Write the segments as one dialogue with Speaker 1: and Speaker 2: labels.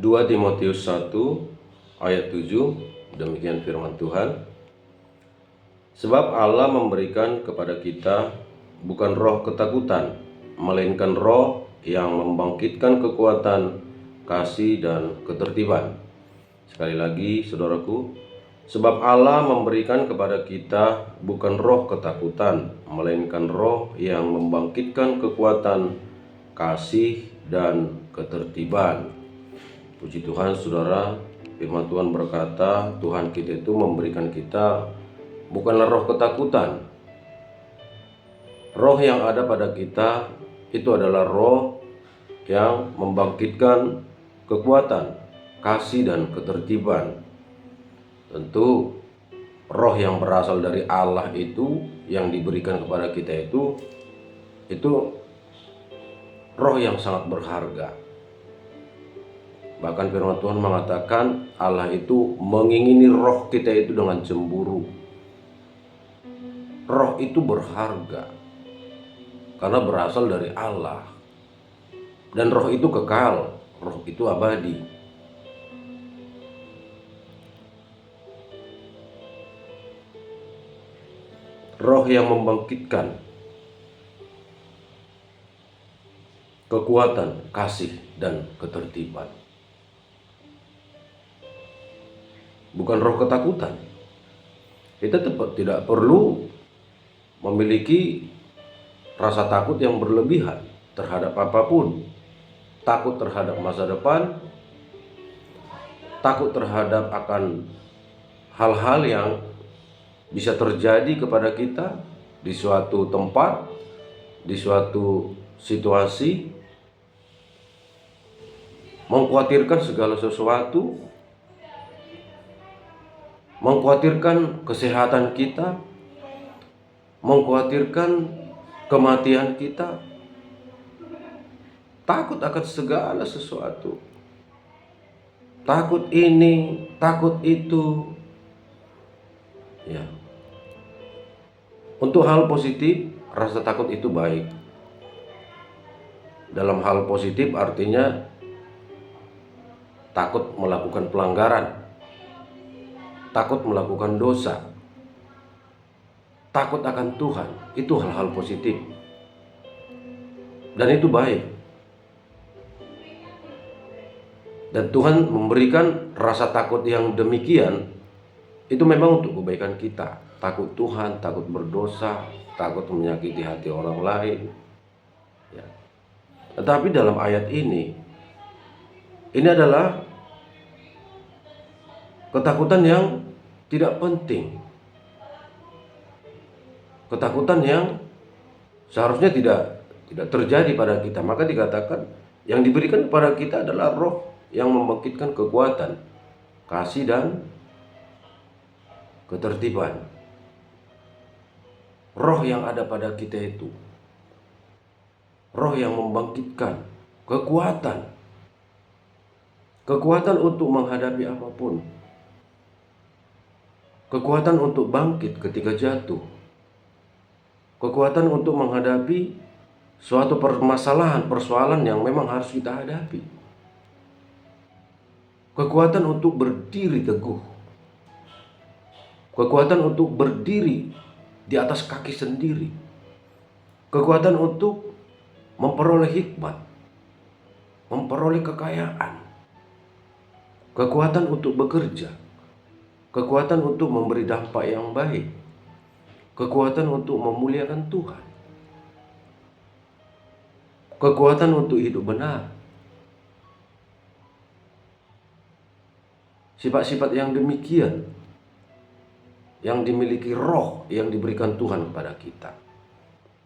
Speaker 1: 2 Timotius 1 ayat 7, demikian firman Tuhan. Sebab Allah memberikan kepada kita bukan roh ketakutan, melainkan roh yang membangkitkan kekuatan, kasih, dan ketertiban. Sekali lagi saudaraku, sebab Allah memberikan kepada kita bukan roh ketakutan, melainkan roh yang membangkitkan kekuatan, kasih, dan ketertiban. Puji Tuhan saudara, firman Tuhan berkata, Tuhan kita itu memberikan kita bukanlah roh ketakutan. Roh yang ada pada kita itu adalah roh yang membangkitkan kekuatan, kasih, dan ketertiban. Tentu roh yang berasal dari Allah itu yang diberikan kepada kita itu roh yang sangat berharga. Bahkan firman Tuhan mengatakan Allah itu mengingini roh kita itu dengan cemburu. Roh itu berharga karena berasal dari Allah. Dan roh itu kekal, roh itu abadi. Roh yang membangkitkan kekuatan, kasih, dan ketertiban. Bukan roh ketakutan. Kita tidak perlu memiliki rasa takut yang berlebihan terhadap apapun. Takut terhadap masa depan, takut terhadap akan hal-hal yang bisa terjadi kepada kita di suatu tempat, di suatu situasi, mengkhawatirkan segala sesuatu, mengkhawatirkan kesehatan kita, mengkhawatirkan kematian kita, takut akan segala sesuatu, takut ini, takut itu. Ya. Untuk hal positif, rasa takut itu baik. Dalam hal positif artinya takut melakukan pelanggaran, takut melakukan dosa, takut akan Tuhan. Itu hal-hal positif. Dan itu baik. Dan Tuhan memberikan rasa takut yang demikian itu memang untuk kebaikan kita. Takut Tuhan, takut berdosa, takut menyakiti hati orang lain. Ya. Tetapi dalam ayat ini adalah ketakutan yang tidak penting. Ketakutan yang seharusnya tidak terjadi pada kita. Maka dikatakan yang diberikan kepada kita adalah roh yang membangkitkan kekuatan, kasih, dan ketertiban. Roh yang ada pada kita itu roh yang membangkitkan kekuatan untuk menghadapi apapun, kekuatan untuk bangkit ketika jatuh, kekuatan untuk menghadapi suatu persoalan yang memang harus kita hadapi, kekuatan untuk berdiri teguh, kekuatan untuk berdiri di atas kaki sendiri, kekuatan untuk memperoleh hikmat, memperoleh kekayaan, kekuatan untuk bekerja, kekuatan untuk memberi dampak yang baik, kekuatan untuk memuliakan Tuhan, kekuatan untuk hidup benar. Sifat-sifat yang demikian yang dimiliki roh yang diberikan Tuhan kepada kita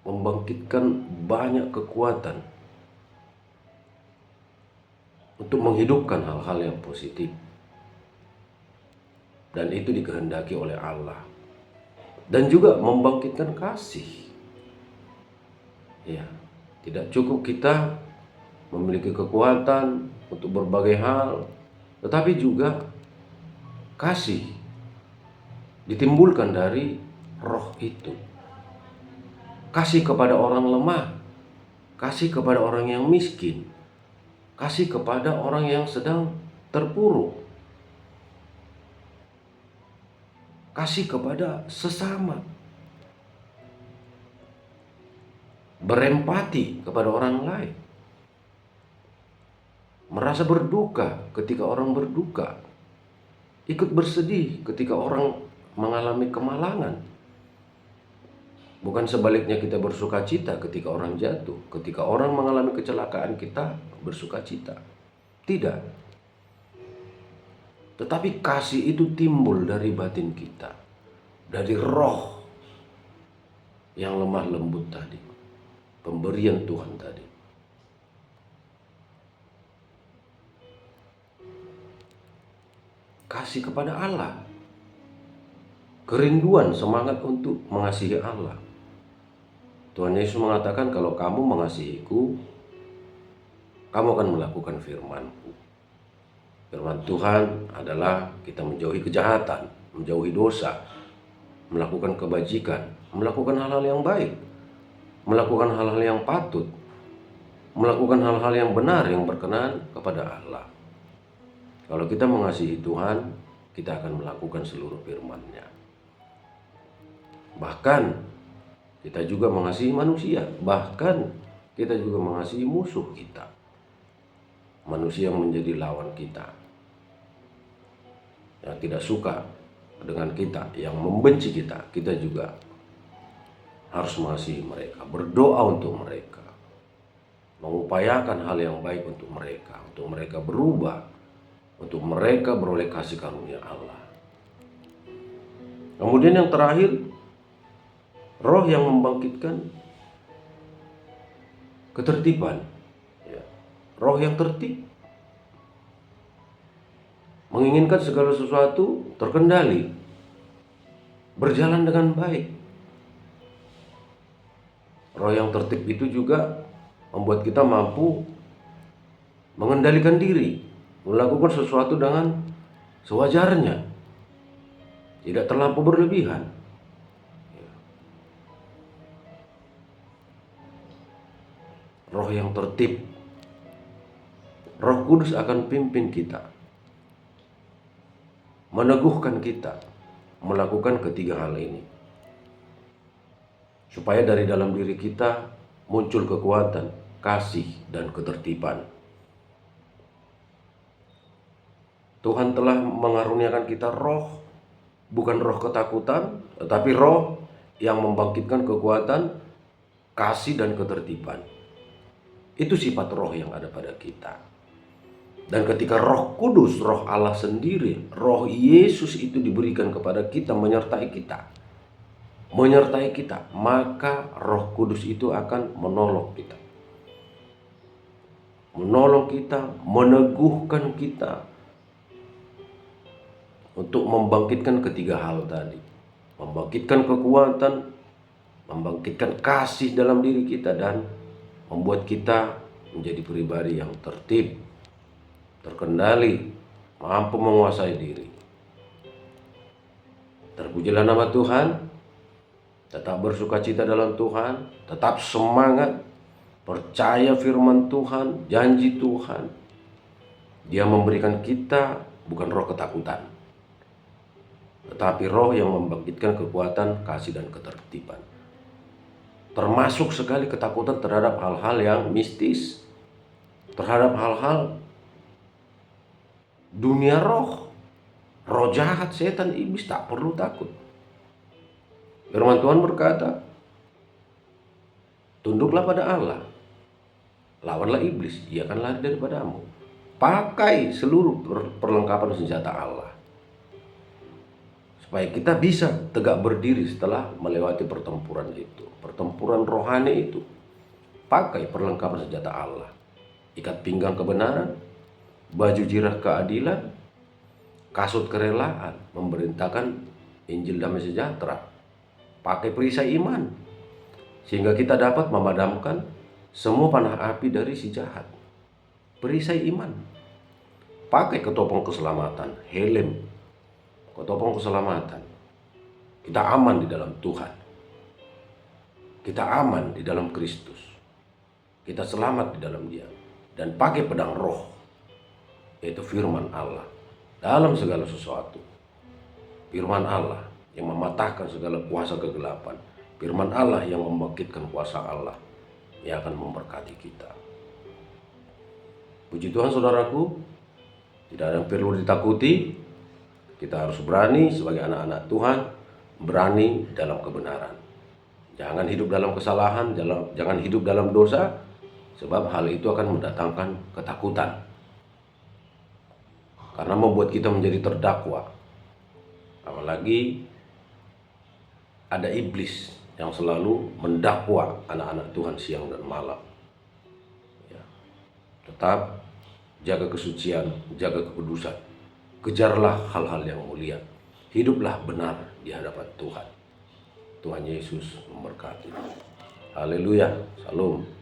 Speaker 1: membangkitkan banyak kekuatan untuk menghidupkan hal-hal yang positif, dan itu dikehendaki oleh Allah. Dan juga membangkitkan kasih. Ya, tidak cukup kita memiliki kekuatan untuk berbagai hal, tetapi juga kasih ditimbulkan dari roh itu. Kasih kepada orang lemah, kasih kepada orang yang miskin, kasih kepada orang yang sedang terpuruk. Kasih kepada sesama. Berempati kepada orang lain. Merasa berduka ketika orang berduka. Ikut bersedih ketika orang mengalami kemalangan. Bukan sebaliknya kita bersuka cita ketika orang jatuh. Ketika orang mengalami kecelakaan kita bersuka cita. Tidak. Tetapi kasih itu timbul dari batin kita. Dari roh yang lemah lembut tadi. Pemberian Tuhan tadi. Kasih kepada Allah. Kerinduan, semangat untuk mengasihi Allah. Tuhan Yesus mengatakan, kalau kamu mengasihiku, kamu akan melakukan firman-Ku. Firman Tuhan adalah kita menjauhi kejahatan, menjauhi dosa, melakukan kebajikan, melakukan hal-hal yang baik, melakukan hal-hal yang patut, melakukan hal-hal yang benar, yang berkenan kepada Allah. Kalau kita mengasihi Tuhan, kita akan melakukan seluruh firman-Nya. Bahkan kita juga mengasihi manusia, bahkan kita juga mengasihi musuh kita. Manusia yang menjadi lawan kita, yang tidak suka dengan kita, yang membenci kita, kita juga harus mengasihi mereka, berdoa untuk mereka, mengupayakan hal yang baik untuk mereka berubah, untuk mereka beroleh kasih karunia Allah. Kemudian yang terakhir, roh yang membangkitkan ketertiban. Roh yang tertib, menginginkan segala sesuatu terkendali, berjalan dengan baik. Roh yang tertib itu juga membuat kita mampu mengendalikan diri, melakukan sesuatu dengan sewajarnya, tidak terlampau berlebihan. Roh yang tertib, Roh Kudus akan pimpin kita, meneguhkan kita melakukan ketiga hal ini, supaya dari dalam diri kita muncul kekuatan, kasih, dan ketertiban. Tuhan telah mengaruniakan kita roh, bukan roh ketakutan, tetapi roh yang membangkitkan kekuatan, kasih, dan ketertiban. Itu sifat roh yang ada pada kita. Dan ketika Roh Kudus, Roh Allah sendiri, Roh Yesus itu diberikan kepada kita, menyertai kita, maka Roh Kudus itu akan menolong kita, meneguhkan kita untuk membangkitkan ketiga hal tadi, membangkitkan kekuatan, membangkitkan kasih dalam diri kita, dan membuat kita menjadi pribadi yang tertib, terkendali, mampu menguasai diri. Terpujilah nama Tuhan. Tetap bersuka cita dalam Tuhan, tetap semangat, percaya firman Tuhan, janji Tuhan. Dia memberikan kita bukan roh ketakutan, tetapi roh yang membangkitkan kekuatan, kasih, dan ketertiban. Termasuk sekali ketakutan terhadap hal-hal yang mistis, terhadap hal-hal dunia roh, roh jahat, setan, iblis, tak perlu takut. Firman Tuhan berkata, tunduklah pada Allah, lawanlah iblis, ia akan lari daripadamu. Pakai seluruh perlengkapan senjata Allah, supaya kita bisa tegak berdiri setelah melewati pertempuran itu, pertempuran rohani itu. Pakai perlengkapan senjata Allah, ikat pinggang kebenaran, baju jirah keadilan, kasut kerelaan, memberitakan Injil damai sejahtera. Pakai perisai iman, sehingga kita dapat memadamkan semua panah api dari si jahat. Perisai iman. Pakai ketopong keselamatan, helm, ketopong keselamatan. Kita aman di dalam Tuhan. Kita aman di dalam Kristus. Kita selamat di dalam Dia. Dan pakai pedang roh, yaitu firman Allah dalam segala sesuatu. Firman Allah yang mematahkan segala kuasa kegelapan. Firman Allah yang membangkitkan kuasa Allah yang akan memberkati kita. Puji Tuhan saudaraku, tidak ada yang perlu ditakuti. Kita harus berani sebagai anak-anak Tuhan, berani dalam kebenaran. Jangan hidup dalam kesalahan, jangan hidup dalam dosa, sebab hal itu akan mendatangkan ketakutan. Karena membuat kita menjadi terdakwa. Apalagi ada iblis yang selalu mendakwa anak-anak Tuhan siang dan malam. Ya. Tetap jaga kesucian, jaga kekudusan. Kejarlah hal-hal yang mulia. Hiduplah benar di hadapan Tuhan. Tuhan Yesus memberkati. Haleluya. Salam.